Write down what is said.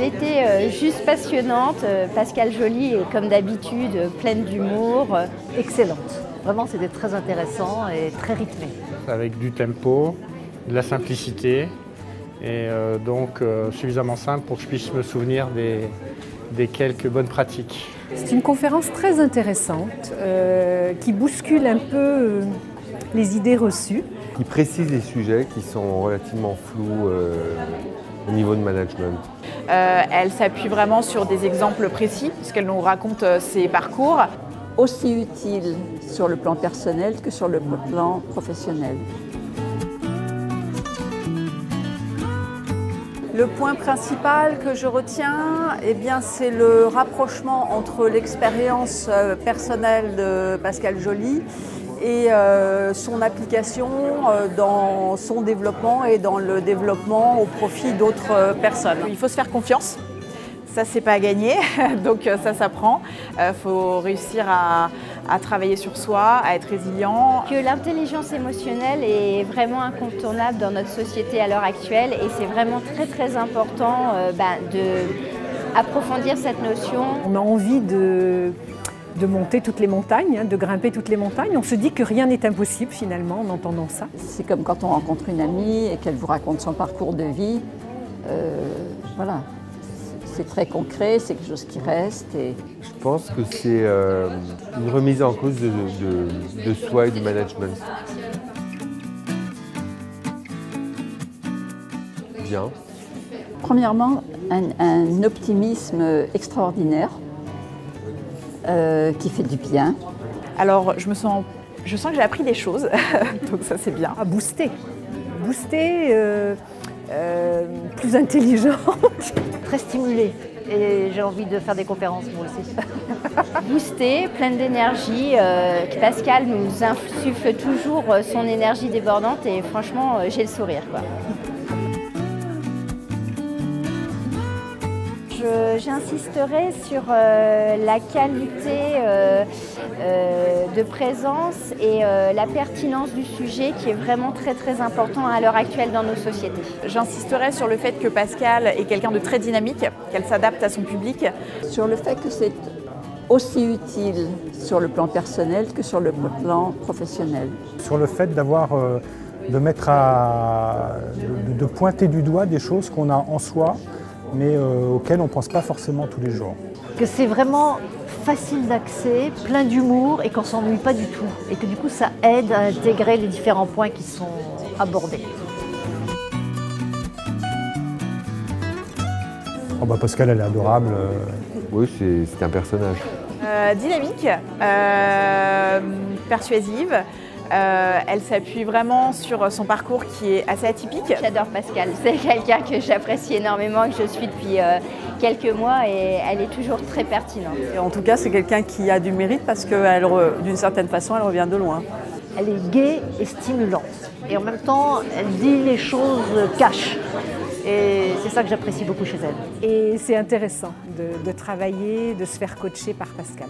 Elle était juste passionnante. Pascale Joly est comme d'habitude pleine d'humour. Excellente. Vraiment, c'était très intéressant et très rythmé. Avec du tempo, de la simplicité et donc suffisamment simple pour que je puisse me souvenir des quelques bonnes pratiques. C'est une conférence très intéressante qui bouscule un peu les idées reçues. Qui précise les sujets qui sont relativement flous au niveau de management. Elle s'appuie vraiment sur des exemples précis, puisqu'elle nous raconte ses parcours. Aussi utile sur le plan personnel que sur le plan professionnel. Le point principal que je retiens, c'est le rapprochement entre l'expérience personnelle de Pascale Joly et son application dans son développement et dans le développement au profit d'autres personnes. Il faut se faire confiance. Ça, c'est pas à gagner, donc ça s'apprend. Faut réussir à travailler sur soi, à être résilient. Que l'intelligence émotionnelle est vraiment incontournable dans notre société à l'heure actuelle et c'est vraiment très très important d'approfondir cette notion. On a envie de monter toutes les montagnes, de grimper toutes les montagnes. On se dit que rien n'est impossible finalement en entendant ça. C'est comme quand on rencontre une amie et qu'elle vous raconte son parcours de vie. Voilà. C'est très concret, c'est quelque chose qui reste. Et... Je pense que c'est une remise en cause de soi et du management. Bien. Premièrement, un optimisme extraordinaire qui fait du bien. Alors, je sens que j'ai appris des choses, donc ça c'est bien. À booster, plus intelligente. Très stimulée. Et j'ai envie de faire des conférences moi aussi. Boostée, pleine d'énergie. Pascale nous insuffle toujours son énergie débordante et franchement, j'ai le sourire, quoi. J'insisterai sur la qualité de présence et la pertinence du sujet qui est vraiment très très important à l'heure actuelle dans nos sociétés. J'insisterai sur le fait que Pascale est quelqu'un de très dynamique, qu'elle s'adapte à son public. Sur le fait que c'est aussi utile sur le plan personnel que sur le plan professionnel. Sur le fait de pointer du doigt des choses qu'on a en soi, mais auxquelles on ne pense pas forcément tous les jours. Que c'est vraiment facile d'accès, plein d'humour et qu'on ne s'ennuie pas du tout. Et que du coup, ça aide à intégrer les différents points qui sont abordés. Oh bah Pascale, elle est adorable. Oui, c'est un personnage. Dynamique, persuasive. Elle s'appuie vraiment sur son parcours qui est assez atypique. J'adore Pascale, c'est quelqu'un que j'apprécie énormément, que je suis depuis quelques mois et elle est toujours très pertinente. Et en tout cas, c'est quelqu'un qui a du mérite parce que d'une certaine façon, elle revient de loin. Elle est gaie et stimulante. Et en même temps, elle dit les choses cash. Et c'est ça que j'apprécie beaucoup chez elle. Et c'est intéressant de travailler, de se faire coacher par Pascale.